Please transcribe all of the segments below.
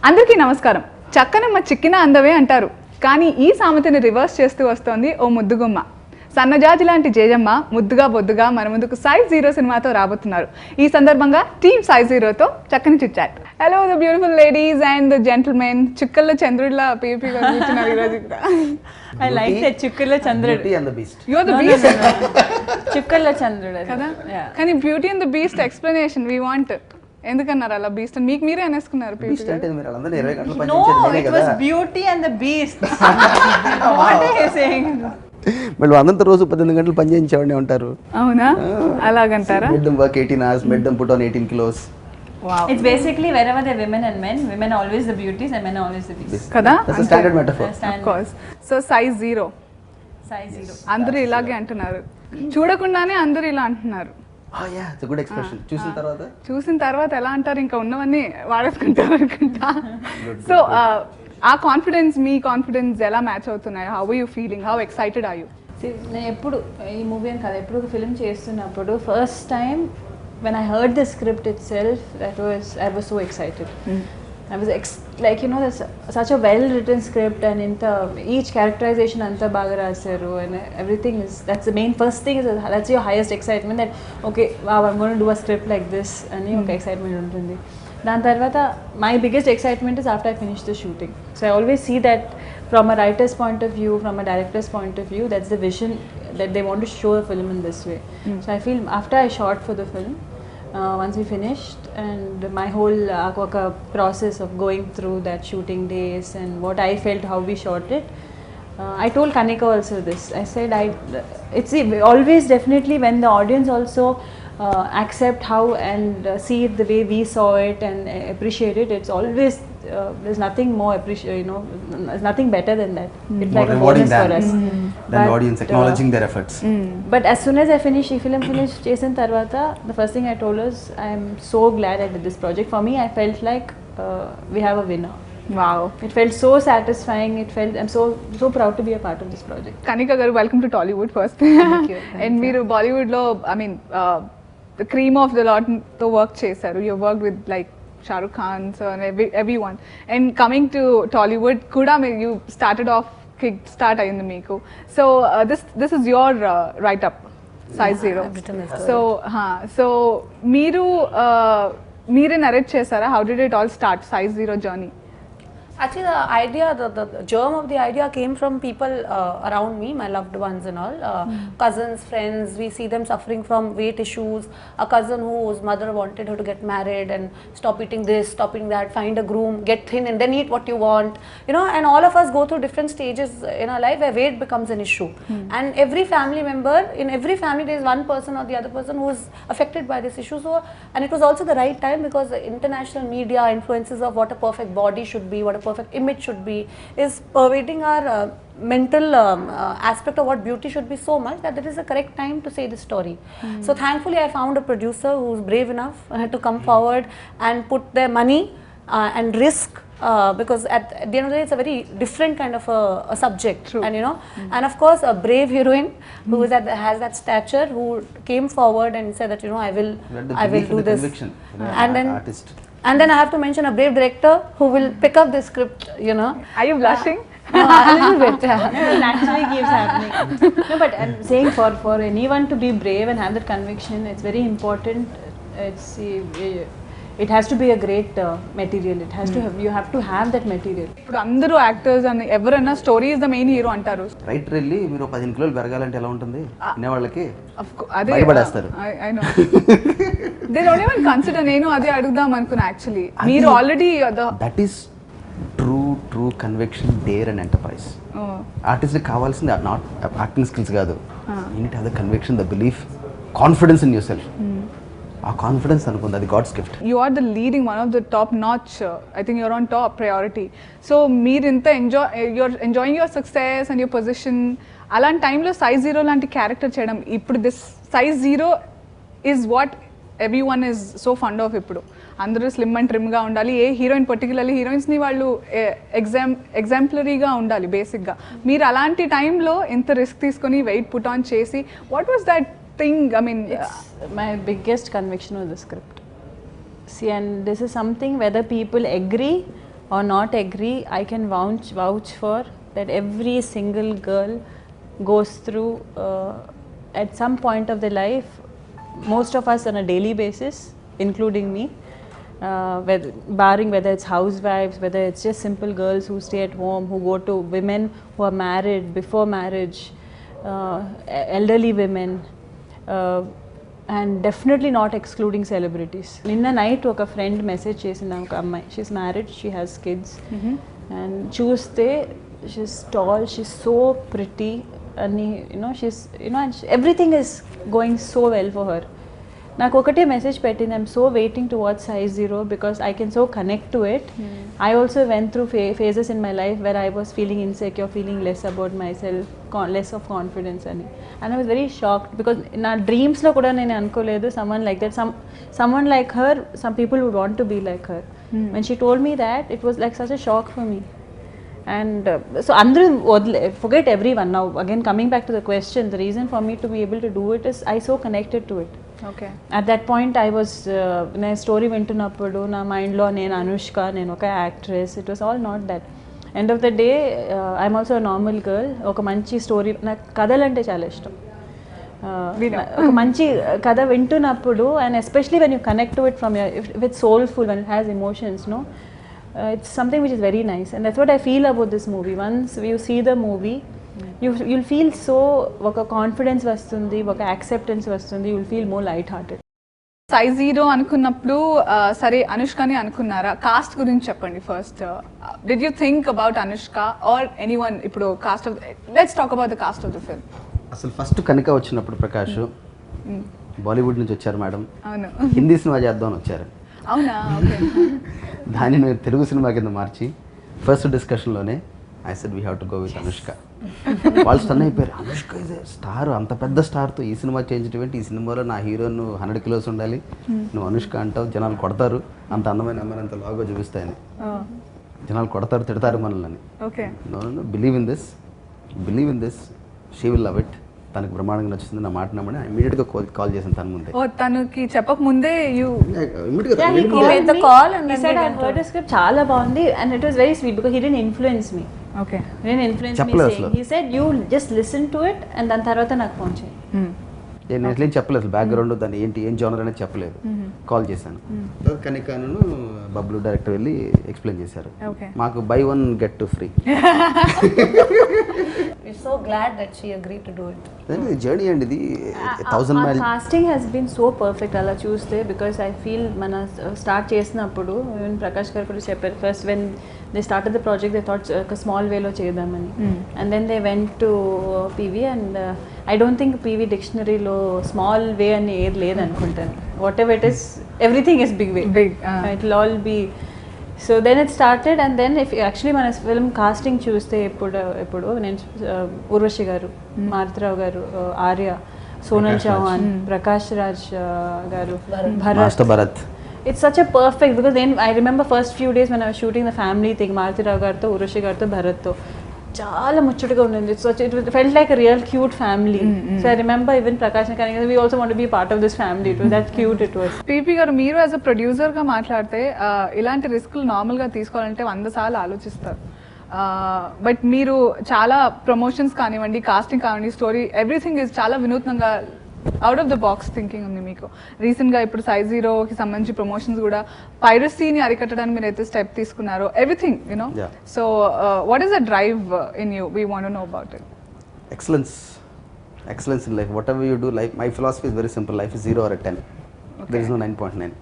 అందరికీ నమస్కారం. చక్కనమ్మ చిక్కిన అందవే అంటారు, కానీ ఈ సామెతని రివర్స్ చేస్తూ వస్తోంది ఓ ముద్దుగుమ్మ. సన్నజాతి లాంటి జేజమ్మ ముద్దుగా బొద్దుగా మన ముందుకు సైజ్ 0 సినిమాతో రాబోతున్నారు. ఈ సందర్భంగా టీమ్ సైజ్ 0తో చక్కని chitchat. Hello the beautiful ladies and the gentlemen. చుక్కల్లో చంద్రుడిలా పీపీ కూర్చున్నారు ఈరోజు ఇక్కడ. I like that చుక్కల్లో చంద్రుడు. Beauty and the Beast. You are the beast. చుక్కల్లో చంద్రుడు కదా. కానీ beauty and the beast explanation we want. ఎందుకన్నారు అలా బీస్ట్ అని మీకు మీరే అనేసుకున్నారు? బీస్ట్ అంటే మీరు అందరూ 20 గంటలు No, పనిచేసేది it కదా. was Beauty and the Beast. What are you saying? మళ్ళీ అంత రోజు 18 గంటలు పని చేయించేవాడిని ఉంటారు. అవునా? అలాగంటారా? Made them work 18 hours, made them put on 18 kilos. Wow. It's basically wherever there are women and men, women are always the beauties and men are always the beasts. కదా? That's a standard metaphor. Of course. So size 0. Size 0. అందరూ ఇలాగే అంటున్నారు. చూడకుండానే అందరూ ఇలా అంటున్నారు. Yeah, it's a good expression. చూసిన తర్వాత ఎలా అంటారు? ఇంకా ఉన్నవన్నీ వాడేసుకుంటారు అనుకుంటా. సో ఆ కాన్ఫిడెన్స్, మీ కాన్ఫిడెన్స్ ఎలా మ్యాచ్ అవుతున్నాయి? How are you feeling? How excited are you? నేను ఎప్పుడు ఈ మూవీ అని కదా, ఎప్పుడు ఒక ఫిల్మ్ చేస్తున్నప్పుడు first time when I heard the script itself, I was so excited. I was like, you know, there's such a well written script and each characterization anta baga rasaru and everything that's the main first thing, that's your highest excitement, that okay, wow, I'm going to do a script like this ani oka excitement untundi. Dan tarvata my biggest excitement is after I finish the shooting. So I always see that from a writer's point of view, from a director's point of view, that's the vision that they want to show a film in this way. So I feel after I shot for the film, once we finished, and my whole process of going through that shooting days and what I felt, how we shot it, I told Kanika also this. I said it's always definitely when the audience also accept how and see it the way we saw it and appreciate it, it's always there's nothing more there's nothing better than that. It's like a bonus for us. Then the audience acknowledging their efforts. But as soon as I finished చేసిన తర్వాత, the first thing I told us, I am so glad I did this project. For me, I felt like we have a winner. Wow. It felt so satisfying. I'm so proud to be a part of this project. Kanika garu, welcome to Tollywood first. Thank you. And మీరు బాలీవుడ్ లో the cream of the lot తో work చేశారు. You worked with like Shahrukh Khan and everyone. And coming to Tollywood kuda you started off kick start ayindi meeku. So this is your write up, size 0. So meere narrate chesara, how did it all start, size 0 journey? Actually, the idea, the germ of the idea came from people around me, my loved ones and all, cousins, friends. We see them suffering from weight issues. A cousin whose mother wanted her to get married and stop eating this, stop eating that, find a groom, get thin and then eat what you want. You know, and all of us go through different stages in our life where weight becomes an issue. And every family member, in every family there is one person or the other person who is affected by this issue. So, and it was also the right time because the international media influences of what a perfect body should be, what a perfect image should be, is pervading our mental aspect of what beauty should be so much that it is the correct time to say this story. So thankfully I found a producer who's brave enough to come forward and put their money and risk, because at the end of the day it's a very different kind of a subject. True. And you know, and of course a brave heroine who is has that stature, who came forward and said that, you know, I will do this. And then artist. And then I have to mention a brave director who will pick up the script, you know. Are you blushing? A little bit. It naturally keeps happening. No, but I'm saying for anyone to be brave and have that conviction, it's very important. It has to be a great material. It has to have, you have to have that material. ఇప్పుడు అందరూ actors అని ఎవరైనా story is the main hero అంటారు. Writer వెళ్ళి మీరు 15 కిలోలు పెరగాలంటే ఎలా ఉంటుంది అనే వాళ్ళకి అదే భయపడేస్తారు. I know. They don't even consider. నేను అదే అడుగుదాం అనుకున్నా యాక్చువల్లీ. మీరు already that is true conviction, dare and enterprise. Artist కావాల్సింది నాట్ యాక్టింగ్ స్కిల్స్ కాదు, you need to have the conviction, the belief, confidence in yourself. ఆ confidence అనుకుంది, అది God's gift. You are the leading one of the top notch, I think you're on top priority. So మీరు ఇంత enjoying your success and your position, అలాంటి టైంలో size 0 లాంటి character చేయడం, ఇప్పుడు this size 0 is what every one is so fund of. ఇప్పుడు అందరూ slim and ట్రిమ్గా ఉండాలి. ఏ హీరోయిన్ పర్టికులర్లీ హీరోయిన్స్ని వాళ్ళు ఎగ్జాంపులరీగా ఉండాలి బేసిక్గా. మీరు అలాంటి టైంలో ఇంత రిస్క్ తీసుకొని వెయిట్ పుట్ ఆన్ చేసి, what was that thing? I mean, my biggest conviction was the script. See, and this is something whether people agree or not agree, I can vouch for that every single girl goes through at some point of their life, most of us on a daily basis, including me, barring whether it's housewives, whether it's just simple girls who stay at home, who go to women who are married before marriage, elderly women, and definitely not excluding celebrities. Ninna night oka friend message chesinda oka ammai, she's married, she has kids, and chuste she's tall, she's so pretty, and she's and everything is going so well for her. నాకు ఒకటే message పెట్టింది, I'm so waiting to watch size 0 because I can so connect to it. I also went through phases in my life where I was feeling insecure, feeling less about my self, less of confidence అని. And I was very shocked because నా డ్రీమ్స్లో కూడా నేను అనుకోలేదు someone like that, someone like her, some people would want to be like her. When she told me that, it was like such a shock for me. And so అందరూ forget everyone. Now again coming back to the question, the reason for me to be able to do it is I so connected to it. Okay. At that point I was నా story వింటున్నప్పుడు నా మైండ్లో నేను అనుష్క, నేను ఒక actress, it was all not that. End of the day I'm also normal girl. ఒక మంచి story, నాకు కథలు అంటే చాలా ఇష్టం. ఒక మంచి కథ వింటున్నప్పుడు, and especially when you connect to it from with soulful, when it has emotions, no, it's something which is very nice, and that's what I feel about this movie. Once you see the movie, you'll feel so oka confidence vastundi, oka acceptance vastundi, you'll feel more light hearted. Size 0 అనుకున్నప్పుడు సరే అనుష్కని అనుకున్నారా? Cast గురించి చెప్పండి first. Did you think about Anushka or anyone? ఇప్పుడు cast of, let's talk about the cast of the film. అసలు first Kanika వచ్చినప్పుడు ప్రకాష్ బాలీవుడ్ నుంచి వచ్చారు మేడం, అవును, హిందీ సినిమా చేద్దామని వచ్చారు. అవునా? ఓకే. దాన్ని నేను తెలుగు సినిమా కింద మార్చి ఫస్ట్ డిస్కషన్లోనే I said we have to go with Anushka. వాళ్ళు స్టన్ అయిపోయారు, అనుష్క ఇస్ స్టార్, అంత పెద్ద స్టార్తో ఈ సినిమా చేయించడం ఏంటి, ఈ సినిమాలో నా హీరో నువ్వు 100 kilos ఉండాలి, నువ్వు అనుష్క అంటావు, జనాలు కొడతారు, అంత అందమైన అమ్మాయి అంత లాగా చూపిస్తాయని, జనాలు కొడతారు, తిడతారు మనల్ని. Okay, no believe in this, she will love it, తనకు బ్రహ్మాండంగా నచ్చుతుంది, నా మాట నమ్మని ఇమీడియట్గా కాల్ చేశాను తన ముందే. ఓ, తనకి చెప్పక ముందే చాలా బాగుంది, and it was very sweet because he didn't influence me. Okay, నేను influence me saying, he said you just listen to it and దాని తర్వాత నాకు ఫోన్ చేయి. నేను ఎట్లేం చెప్పలేదు, బ్యాక్గ్రౌండ్ దాన్ని ఏంటి ఏం జోనర్ అనేది చెప్పలేదు, కాల్ చేశాను. కనికాను బబ్లు డైరెక్టర్ వెళ్ళి ఎక్స్ప్లెయిన్ చేశారు, మాకు buy 1 get 2 free. We're so glad that she agreed to do it. Journey అండి ఇది, 1000 miles. Casting has been so perfect అలా చూస్తే, బికాస్ ఐ ఫీల్ మన స్టార్ట్ చేసినప్పుడు ఈవెన్ ప్రకాష్ గారు కూడా చెప్పారు, first when they started the project they thought ఒక small వేలో చేద్దామని, and then they went to PV, and I don't think PV డిక్షనరీలో స్మాల్ వే అని ఏది లేదనుకుంటాను. Whatever it is, everything is big way, it will all be. So then it started, and then if actually మన film casting చూస్తే ఇప్పుడు నేను ఊర్వశి గారు, మారుతిరావు గారు, ఆర్య, సోనల్ చౌహాన్, ప్రకాష్ రాజ్ గారు, Bharat. It's such a perfect, because then I remember first few days when I was shooting the family thing, Maruthi Rao గారితో, ఊర్వశి గారితో, భరత్తో చాలా ముచ్చటగా ఉండింది. It felt like a real cute family. So I remember even Prakash and Kanika, we also want to be part of this family. It was that cute it was. PP గారు, మీరు as a ప్రొడ్యూసర్గా మాట్లాడితే ఇలాంటి రిస్క్లు నార్మల్గా తీసుకోవాలంటే 100 సార్లు ఆలోచిస్తారు. But మీరు చాలా ప్రమోషన్స్ కానివ్వండి, కాస్టింగ్ కానివ్వండి, స్టోరీ, ఎవ్రీథింగ్ ఇస్ చాలా వినూత్నంగా, out of the box thinking ఉంది మీకు. రీసెంట్గా ఇప్పుడు సైజ్ 0కి సంబంధించి ప్రమోషన్స్ కూడా, పైరసీని అరికట్టడానికి మీరు అయితే స్టెప్ తీసుకున్నారు, everything you know. So what is the drive in you? We want to know about it. Excellence in life, whatever you do, life, my philosophy is very simple, life is 0 or a 10. Okay. There is no 9.9.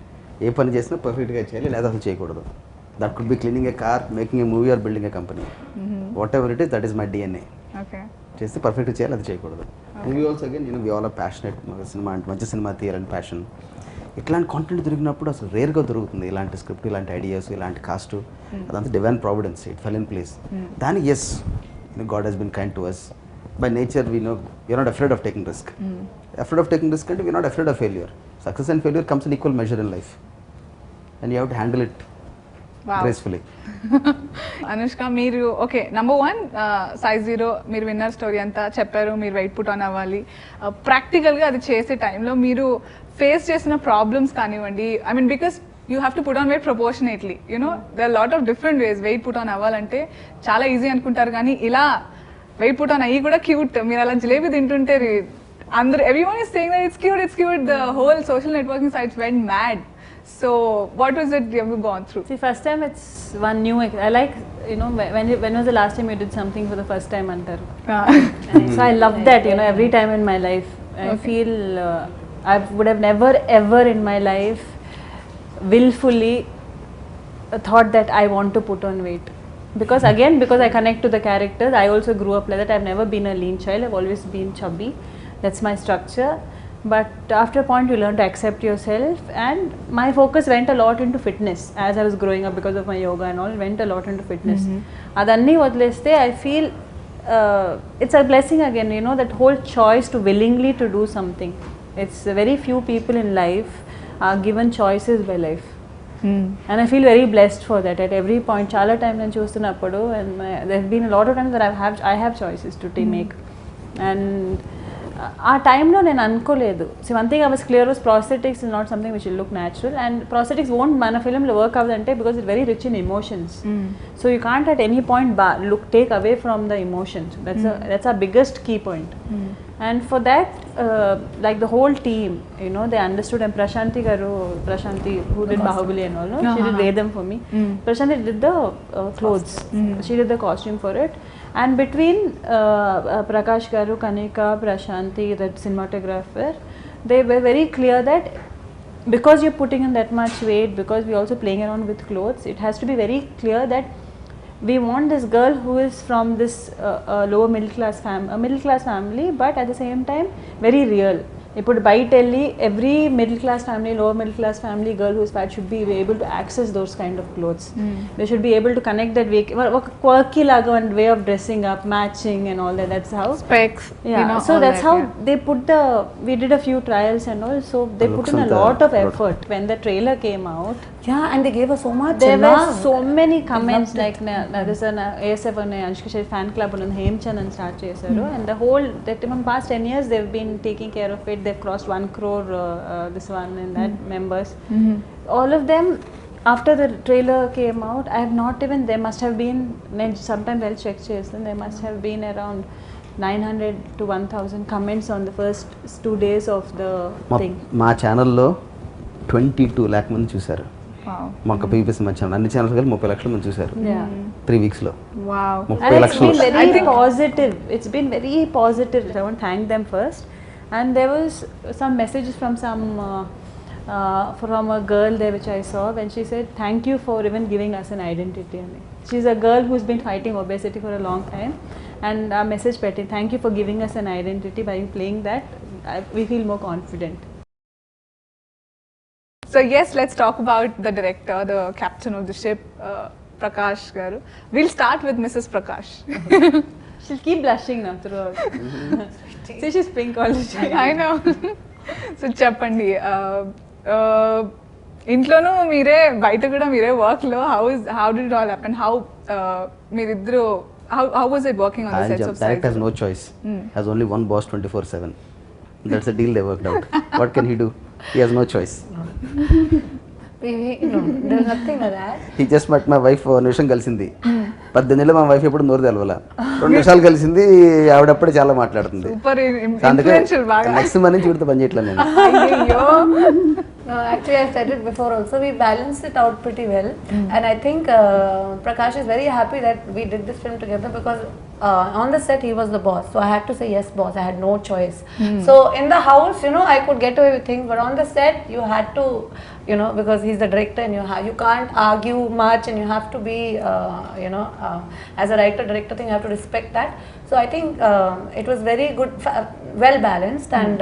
ఏ పని చేసినా పర్ఫెక్ట్గా చేయాలి, లేదా అసలు చేయకూడదు. That could be cleaning a car, making a movie, or building a company, whatever it is, that is my DNA. Okay, చేస్తే పర్ఫెక్ట్గా చేయాలి, అది చేయకూడదు. And we also again we all are passionate, cinema అంటే మంచి cinema తీయాలని passion. ఇట్లాంటి content దొరికినప్పుడు అసలు రేర్గా దొరుకుతుంది ఇలాంటి స్క్రిప్ట్, ఇలాంటి ఐడియాస్, ఇలాంటి కాస్ట్. అదంతా divine providence, it fell in place. దానికి yes, God has been kind to us. By nature we know you're not afraid of taking risk. Afraid of taking risk అంటే we're not afraid of failure. Success and failure comes in equal measure in life, and you have to handle it gracefully. Anushka, మీరు okay, number 1 size 0 మీరు winner story అంతా చెప్పారు, మీరు weight put on అవ్వాలి. ప్రాక్టికల్గా అది చేసే టైంలో మీరు ఫేస్ చేసిన ప్రాబ్లమ్స్ కానివ్వండి, I mean because you have to put on weight proportionately. You know, there are a lot of different ways weight put on అవ్వాలంటే చాలా ఈజీ అనుకుంటారు కానీ ఇలా వెయిట్ పుట్ ఆన్ అయ్యి కూడా క్యూట్. మీరు అలా జిలేబీ తింటుంటే అందరు everyone is saying that it's cute. The whole social networking sites went mad. So what was it you have gone through? See, first time it's one new. I like, you know, when was the last time you did something for the first time, antaru. So I love that, you know, every time in my life. I feel I would have never ever in my life willfully thought that I want to put on weight. Because I connect to the characters. I also grew up like that. I've never been a lean child. I've always been chubby. That's my structure. But after a point you learn to accept yourself, and my focus went a lot into fitness as I was growing up because of my yoga and all. Went a lot into fitness. Adanni vadleste I feel it's a blessing again, you know, that whole choice to willingly to do something. It's very few people in life are given choices by life. And I feel very blessed for that. At every point chala time nenu chustunappudu, and there have been a lot of times that I have choices to make. And ఆ టైంలో నేను అనుకోలేదు. So one thing I was clear was prosthetics is not something which will look natural, and prosthetics won't మన ఫిల్మ్లో work అవ్వదంటే because it very rich in emotions. So you can't at any point take away from the emotions. That's our biggest key point. And for that, like the whole team, you know, they understood. And Prashanti who did Bahubali and all, no? She did Vedam for me. Prashanti did the clothes. She did the costume for it. And between Prakash garu, Kanika, Prashanti, that cinematographer, they were very clear that because you're putting in that much weight, because we're also playing around with clothes, it has to be very clear that we want this girl who is from this lower middle class family, but at the same time very real. ఇప్పుడు బయట వెళ్ళి every middle class family, lower middle class family girl who's fat should be able to access those kind of clothes. They should be able to connect that way, ఒక quirky లాగా and way of dressing up, matching and all that. That's how specs, yeah, you know, so that's how they put we did a few trials and all, so they put in a lot of effort. When the trailer came out, yeah, and they gave us so much there were love. so many comments, like there's an ASF and Anushka Shetty fan club and Hemchandran start chesaru, and the whole that in past 10 years they've been taking care of it. They've crossed 1 crore this one and that members. All of them, after the trailer came out, I have not even, there must have been, sometimes I'll check chesam, there must have been around 900 to 1000 comments on the first 2 days of the thing. మా ఛానల్లో 22 lakh మంది చూశారు. Wow. మాకు PPS మా channel అన్ని channels కలిపి 30 లక్షల మంది చూశారు 3 weeksలో. Wow. 30 And it's లక్షలు. been very positive. It's been very positive. I want to thank them first. And there was some messages from from a girl there which I saw, when she said, "Thank you for even giving us an identity." She's a girl who's been fighting obesity for a long time, and our message petty, "Thank you for giving us an identity. By playing that, we feel more confident." So yes, let's talk about the director, the captain of the ship, Prakash garu. We'll start with Mrs. Prakash. She'll keep blushing now throughout. See, she's pink all the time. I know. So చెప్పండి, ఇంట్లోనూ మీరే, బయట కూడా మీరే, వర్క్లో how did it all happen? How మీరిద్దరు, how was it working on the sets of Director has no choice. Has only one boss 24/7. That's the deal they worked out. What can he do? He has no choice. No, there's nothing like that. He just met my wife. నిమిషం కలిసింది, 18 ఏళ్ళ మా wife ఎప్పుడు నోరు తెలవాల, 2 నిమిషాలు కలిసింది, ఆవిడప్పుడే చాలా మాట్లాడుతుంది. సూపర్ ఇన్ఫ్లుయెన్షియల్ బాగా. నెక్స్ట్ మంత్ నుంచి వీడితో పని చేయట్లేదు నేను. అయ్యో. No, actually I said it before also, we balanced it out pretty well. And I think Prakash is very happy that we did this film together, because on the set he was the boss, so I had to say yes boss, I had no choice. So in the house, you know, I could get away with things, but on the set you had to, you know, because he's the director, and you can't argue much, and you have to be you know, as a director thing, you have to respect that. So I think it was very good, well balanced, and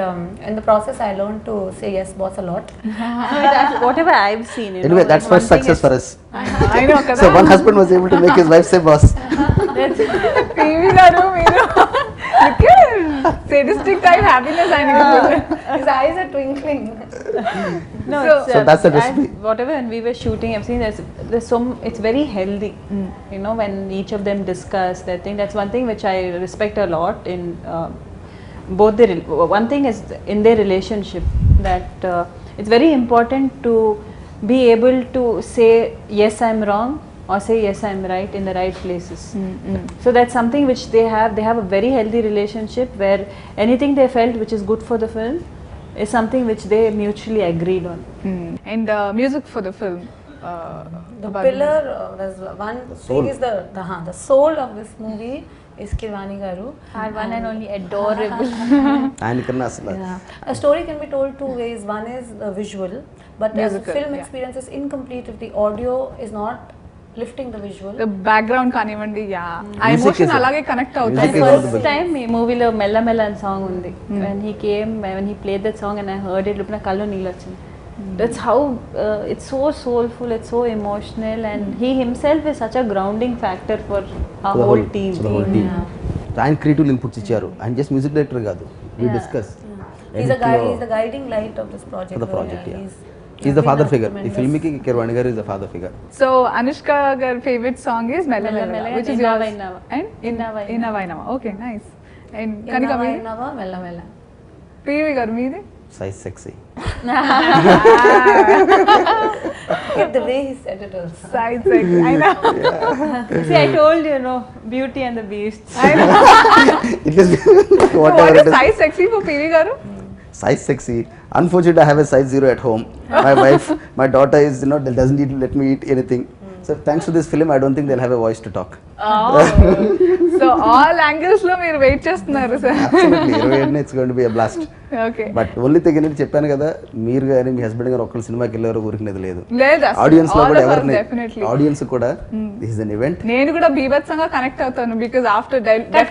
in the process I learned to say yes boss a lot. Whatever I've seen, you Anyway, know, that's first success for us. I know కదా. So one husband was able to make his wife say boss. TV గారు మీరు sadistic type happiness ఆయనకి. His eyes are twinkling. No, So that's the recipe. whatever, when we were shooting, I've seen there's it's very healthy. You know, when each of them discuss that thing, that's one thing which I respect a lot in both one thing is in their relationship, that it's very important to be able to say yes I'm wrong or say yes I'm right in the right places. So that's something which they have a very healthy relationship where anything they felt which is good for the film is something which they mutually agreed on. And music for the film. The pillar, there's one thing is the soul of this movie is Kirwani Garu. Our one and only adorable. ఆయనకన్నా అసలు Yeah. A story can be told two ways. One is the visual, but as a Musical, film yeah. experience is incomplete if the audio is not lifting the visual. The background కానివ్వండి yeah ఆ Music emotion is- అలాగే connect Music అవుతుంది is- First time ఈ మూవీలో మెల్ల మెల్ల అని song ఉంది. when he played that song and I heard it, నా కళ్ళు నీళ్ళు వచ్చింది. That's how it's so soulful, it's so emotional, and he himself is such a grounding factor for our the whole team. so the whole team. ఆయన creative inputs ఇచ్చారు. ఆయన just music director కాదు, we discuss He's the guiding light of this project. the project. Yeah. He's the father figure. ఈ film కి కిరవాణి గారు is the father figure. So Anushka గారి favourite song is మెల్ల మెల్ల మెల్ల మెల్ల which is ఇన్నవా yours ఇన్నవా. and ఇన్నవా ఇన్నవా ఇన్నవా okay nice and Kanika Innava, మీది Innava, Mella Mella. PV garu మీది size sexy. The way he said it was. Side I know See, I told you, no, Beauty and the Beast. I know It is So whatever what it is is. size sexy for PV గారు Size sexy. Unfortunately, I have a size 0 at home. My wife, my daughter is doesn't need to let me eat anything. So thanks to this film, I don't think they'll have a voice to talk. So all angles లో మీరు wait చేస్తున్నారు sir Absolutely, 28 it's going to be a blast. Okay but only thing ఏంటంటే చెప్పాను కదా, మీరు కానీ మీ husband గారు ఒక్కరు సినిమాకి వెళ్ళారు ఊరికినది లేదు. లేదు ఆడియన్స్ లో కూడా ఎవరిని డెఫినెట్లీ ఆడియన్స్ కూడా దిస్ ఇస్ అన్ ఈవెంట్. నేను కూడా బీభత్సంగా కనెక్ట్ అవుతాను because after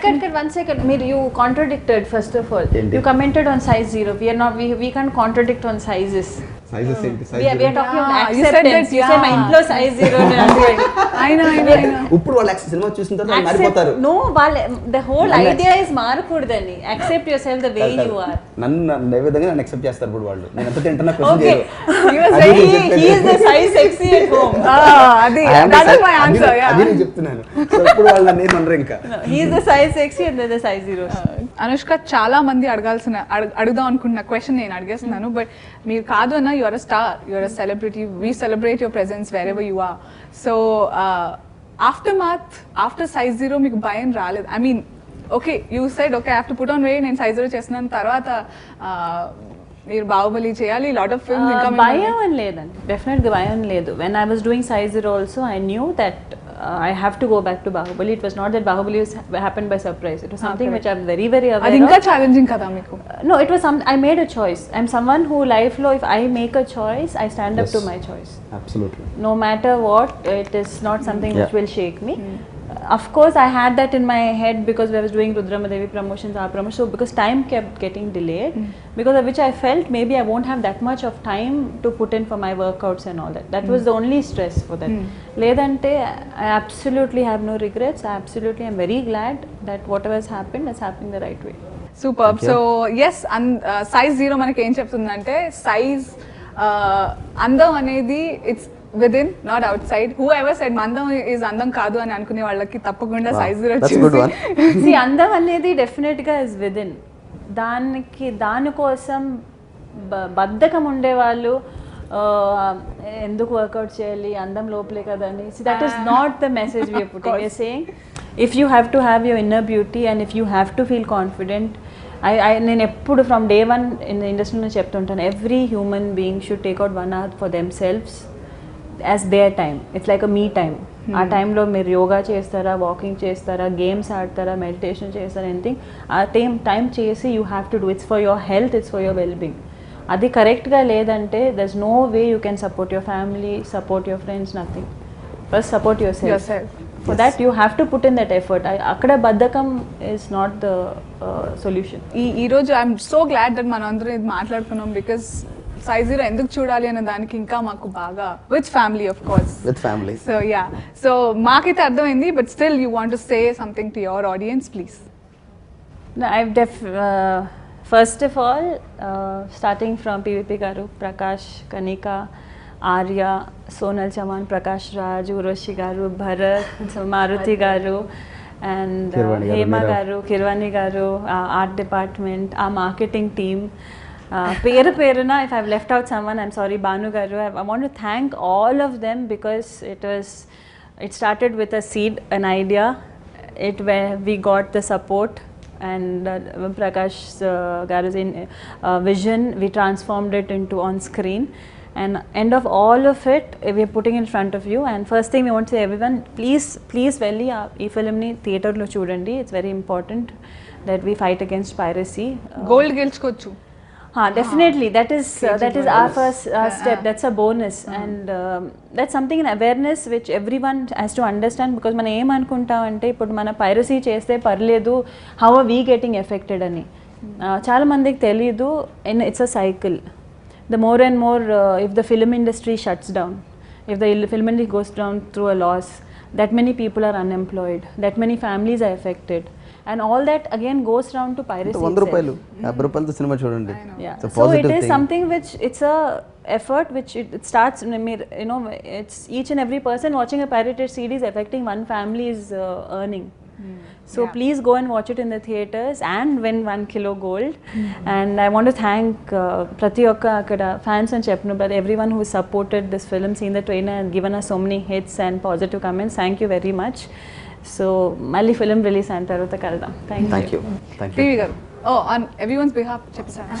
Cut, 1 second. You contradicted first of all. Indeed. You commented on size 0. We can't contradict on sizes. Sizes ఏంటి? We are talking on Ah, you said acceptance. that, You say yeah. my ఇంట్లో size 0 నేను అనుకోను. అయినా ఇప్పుడు వాళ్ళు cinema చూసిన తర్వాత వాళ్ళు మారిపోతారు. No, the whole idea is మారకూడదని. Accept yourself the way you are. నన్ను ఏ విధంగా నన్ను యాక్సెప్ట్ చేస్తారు ఇప్పుడు వాళ్ళు. నేను ఎంత తింటున్నా క్వశ్చన్ Okay. చేయరు. You were అది saying నేను చెప్పేది. He is the size sexy at home. అది I am the that is size- my answer అది yeah నేను చెప్తున్నాను. సో ఇప్పుడు వాళ్ళు నన్ను ఏమనరు ఇంకా. No, he is the size sexy and they're the size 0s. Anushka చాలా మంది అడుగుదాం అనుకున్న క్వశ్చన్ నేను అడిగేస్తున్నాను బట్ మీరు కాదు అన్న your a star your a celebrity we celebrate your presence wherever you are so after size 0 మీకు భయం రాలేదు I mean okay you said okay I have to put on weight నేను size 0 చేస్తున్నాను తర్వాత మీరు బాహుబలి చేయాలి లాట్ ఆఫ్ ఫిల్మ్స్ ఇంకా భయం అని లేదండి డెఫినెట్గా భయం లేదు when I was doing size 0 also I knew that I have to go back to Bahubali. It was not that Bahubali happened by surprise. It was something which I'm very, very aware అది ఇంకా of. Challenging కదా మీకు No, it was I made a choice. I'm someone who life law, if I make a choice, I stand up Yes. to my choice. Absolutely. No matter what, it is not something which Yeah. will shake me. Of course, I had that in my head because I was doing Rudramadevi promotions, our promotions. So because time kept getting delayed, because of which I felt maybe I won't have that much of time to put in for my workouts and all that. That was the only stress for that. Ledante, I absolutely have no regrets. I absolutely am very glad that whatever has happened has happened the right way. Super so S size 0 మనకి ఏం చెప్తుందంటే size అందం అనేది it's with in not out side who ever side అందం is అందం కాదు అని అనుకునే వాళ్ళకి తప్పకుండా Wow, size 0 that's a good one. See, అందం అనేది డెఫినెట్గా ఇస్ విదిన్ దానికోసం బద్ధకం ఉండేవాళ్ళు ఎందుకు వర్కౌట్ చేయాలి అందం లోపలే కదండి that is not the message we're putting we're saying if you have to have your inner beauty and if you have to feel confident నేను ఎప్పుడు ఫ్రమ్ డే 1 ఇన్ ఇండస్ట్రీలో చెప్తుంటాను every human being should take out 1 hour for themselves as their time it's like a me time ఆ టైంలో మీరు యోగా చేస్తారా walking చేస్తారా games ఆడతారా మెడిటేషన్ చేస్తారా ఎనీథింగ్ ఆ టైం చేసి you have to do it's for your health it's for your well being అది కరెక్ట్గా లేదంటే there's no way you can support your family support your friends nothing first support yourself for that you have to put in that effort అక్కడ బద్ధకం is not the solution ఈరోజు I'm so glad that మనం అందరం ఇది మాట్లాడుకున్నాం because size 0 ఎందుకు చూడాలి అనే దానికి ఇంకా మాకు బాగా with family of course With family. So yeah so మాకైతే అర్థమైంది but still you want to say something to your audience please first of all starting from PVP Garu, Prakash, Kanika, Arya, Sonal Chaman, Prakash Raj, Uroshi Garu, Bharat, Maruti Garu, and Kirwani Garu, Hema Meera. Garu, Kirwani Garu, art department, our marketing team, Peruna, if I've left out someone, I'm sorry, Banu Garu. I want to thank all of them because it started with a seed, an idea, where we got the support, and Prakash Garu's vision, we transformed it into on screen. And end of all of it, we're putting in front of you. And first thing we want to say, everyone, please velli ee film ni theatre lo chudandi. It's very important that we fight against piracy. Gold గెలుచుకోవచ్చు. Definitely, that is our first step. That's a bonus, and that's something in awareness which everyone has to understand, because మనం ఏమనుకుంటాం అంటే ఇప్పుడు మన piracy చేస్తే పర్లేదు, how are we getting affected అని చాలా మందికి తెలియదు. It's a cycle. The more and more if the film industry shuts down, if the film industry goes down through a loss, that many people are unemployed, that many families are affected, and all that again goes down to piracy. 100 రూపాయలు 50 రూపాయలతో cinema చూడండి. Yeah. So it is something which it's a effort which it starts, you know, it's each and every person watching a pirated CD is affecting one family's earning. So please go and watch it in the theatres and win 1 kilo gold. And I want to thank Prati Okka Akada fans and Chepnu, but everyone who supported this film, seen the trailer and given us so many hits and positive comments. Thank you very much. So Mali film release and tarvata kaladam. Thank you. TV garu. Oh, on everyone's behalf, chepsana.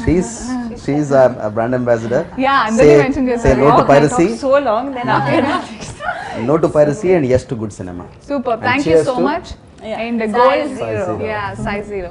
She's our brand ambassador. Yeah, and then you mentioned say no to piracy. So long, then after No to piracy and yes to good cinema. Super. And Thank you cheers so to- much. Yeah. And Size gold. zero. Yeah, size 0.